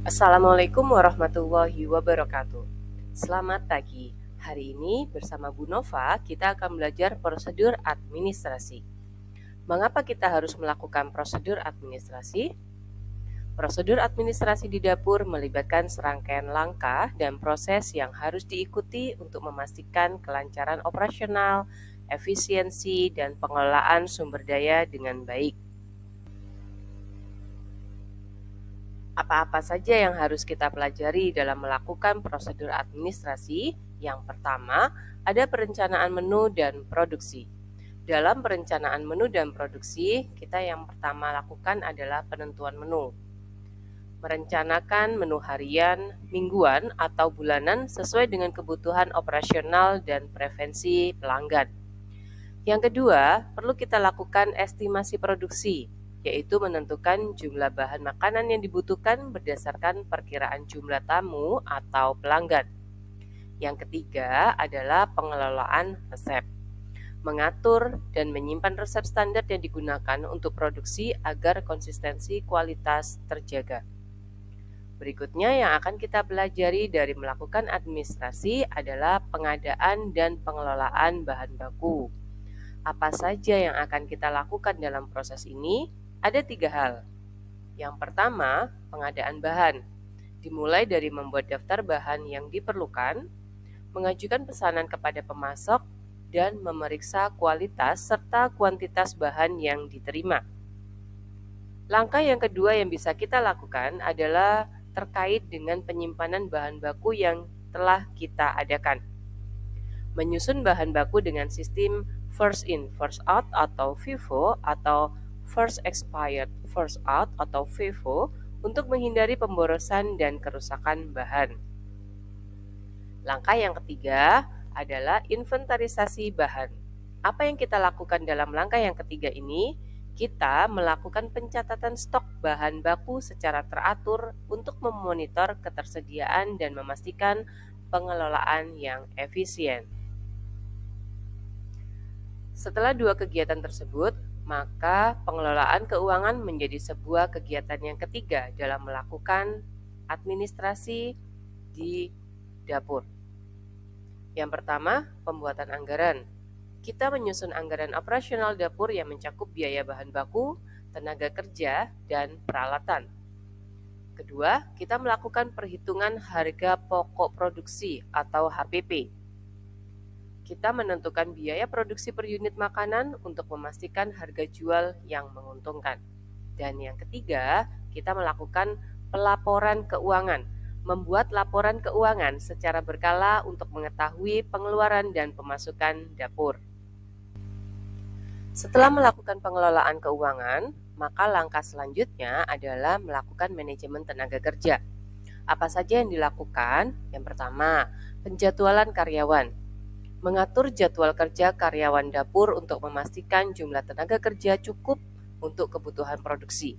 Assalamualaikum warahmatullahi wabarakatuh. Selamat pagi. Hari ini bersama Bu Nova kita akan belajar prosedur administrasi. Mengapa kita harus melakukan prosedur administrasi? Prosedur administrasi di dapur melibatkan serangkaian langkah dan proses yang harus diikuti untuk memastikan kelancaran operasional, efisiensi, dan pengelolaan sumber daya dengan baik. Apa-apa saja yang harus kita pelajari dalam melakukan prosedur administrasi? Yang pertama, ada perencanaan menu dan produksi. Dalam perencanaan menu dan produksi, kita yang pertama lakukan adalah penentuan menu. Merencanakan menu harian, mingguan, atau bulanan sesuai dengan kebutuhan operasional dan preferensi pelanggan. Yang kedua, perlu kita lakukan estimasi produksi, yaitu menentukan jumlah bahan makanan yang dibutuhkan berdasarkan perkiraan jumlah tamu atau pelanggan. Yang ketiga adalah pengelolaan resep. Mengatur dan menyimpan resep standar yang digunakan untuk produksi agar konsistensi kualitas terjaga. Berikutnya yang akan kita pelajari dari melakukan administrasi adalah pengadaan dan pengelolaan bahan baku. Apa saja yang akan kita lakukan dalam proses ini? Ada 3 hal. Yang pertama, pengadaan bahan. Dimulai dari membuat daftar bahan yang diperlukan, mengajukan pesanan kepada pemasok, dan memeriksa kualitas serta kuantitas bahan yang diterima. Langkah yang kedua yang bisa kita lakukan adalah terkait dengan penyimpanan bahan baku yang telah kita adakan. Menyusun bahan baku dengan sistem first in, first out atau FIFO atau first expired, first out atau FIFO untuk menghindari pemborosan dan kerusakan bahan. Langkah yang ketiga adalah inventarisasi bahan. Apa yang kita lakukan dalam langkah yang ketiga ini? Kita melakukan pencatatan stok bahan baku secara teratur untuk memonitor ketersediaan dan memastikan pengelolaan yang efisien. Setelah dua kegiatan tersebut, maka pengelolaan keuangan menjadi sebuah kegiatan yang ketiga dalam melakukan administrasi di dapur. Yang pertama, pembuatan anggaran. Kita menyusun anggaran operasional dapur yang mencakup biaya bahan baku, tenaga kerja, dan peralatan. Kedua, kita melakukan perhitungan harga pokok produksi atau HPP. Kita menentukan biaya produksi per unit makanan untuk memastikan harga jual yang menguntungkan. Dan yang ketiga, kita melakukan pelaporan keuangan, membuat laporan keuangan secara berkala untuk mengetahui pengeluaran dan pemasukan dapur. Setelah melakukan pengelolaan keuangan, maka langkah selanjutnya adalah melakukan manajemen tenaga kerja. Apa saja yang dilakukan? Yang pertama, penjadwalan karyawan. Mengatur jadwal kerja karyawan dapur untuk memastikan jumlah tenaga kerja cukup untuk kebutuhan produksi.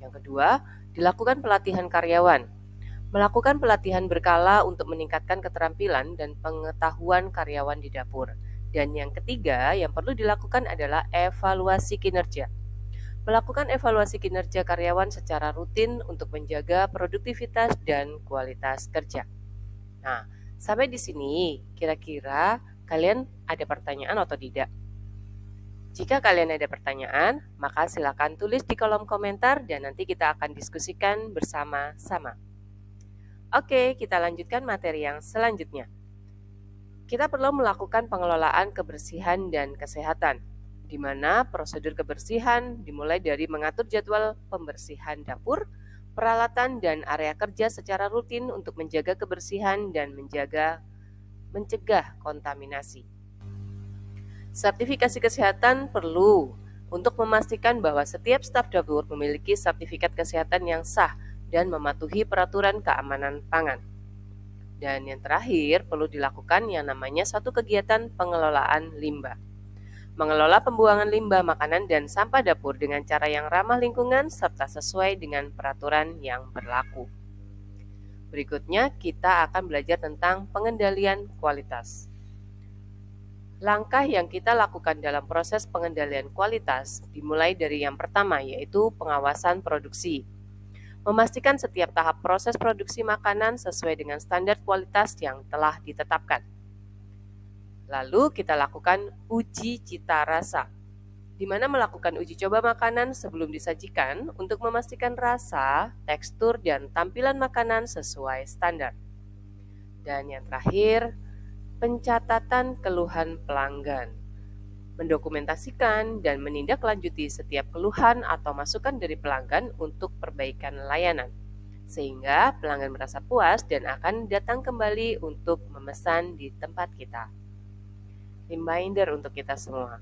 Yang kedua, dilakukan pelatihan karyawan. Melakukan pelatihan berkala untuk meningkatkan keterampilan dan pengetahuan karyawan di dapur. Dan yang ketiga, yang perlu dilakukan adalah evaluasi kinerja. Melakukan evaluasi kinerja karyawan secara rutin untuk menjaga produktivitas dan kualitas kerja. Nah, sampai di sini, kira-kira kalian ada pertanyaan atau tidak? Jika kalian ada pertanyaan, maka silakan tulis di kolom komentar dan nanti kita akan diskusikan bersama-sama. Oke, kita lanjutkan materi yang selanjutnya. Kita perlu melakukan pengelolaan kebersihan dan kesehatan, di mana prosedur kebersihan dimulai dari mengatur jadwal pembersihan dapur, peralatan dan area kerja secara rutin untuk menjaga kebersihan dan mencegah kontaminasi. Sertifikasi kesehatan perlu untuk memastikan bahwa setiap staf dapur memiliki sertifikat kesehatan yang sah dan mematuhi peraturan keamanan pangan. Dan yang terakhir, perlu dilakukan yang namanya satu kegiatan pengelolaan limbah. Mengelola pembuangan limbah makanan dan sampah dapur dengan cara yang ramah lingkungan serta sesuai dengan peraturan yang berlaku. Berikutnya, kita akan belajar tentang pengendalian kualitas. Langkah yang kita lakukan dalam proses pengendalian kualitas dimulai dari yang pertama, yaitu pengawasan produksi. Memastikan setiap tahap proses produksi makanan sesuai dengan standar kualitas yang telah ditetapkan. Lalu kita lakukan uji cita rasa, di mana melakukan uji coba makanan sebelum disajikan untuk memastikan rasa, tekstur, dan tampilan makanan sesuai standar. Dan yang terakhir, pencatatan keluhan pelanggan. Mendokumentasikan dan menindaklanjuti setiap keluhan atau masukan dari pelanggan untuk perbaikan layanan, sehingga pelanggan merasa puas dan akan datang kembali untuk memesan di tempat kita. Reminder untuk kita semua.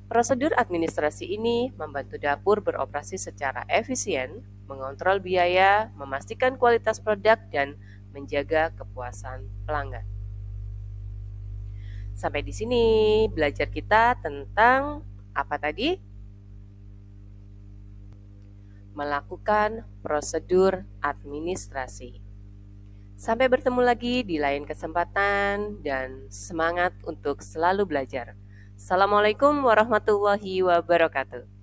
Prosedur administrasi ini membantu dapur beroperasi secara efisien, mengontrol biaya, memastikan kualitas produk, dan menjaga kepuasan pelanggan. Sampai di sini belajar kita tentang apa tadi? Melakukan prosedur administrasi. Sampai bertemu lagi di lain kesempatan dan semangat untuk selalu belajar. Assalamualaikum warahmatullahi wabarakatuh.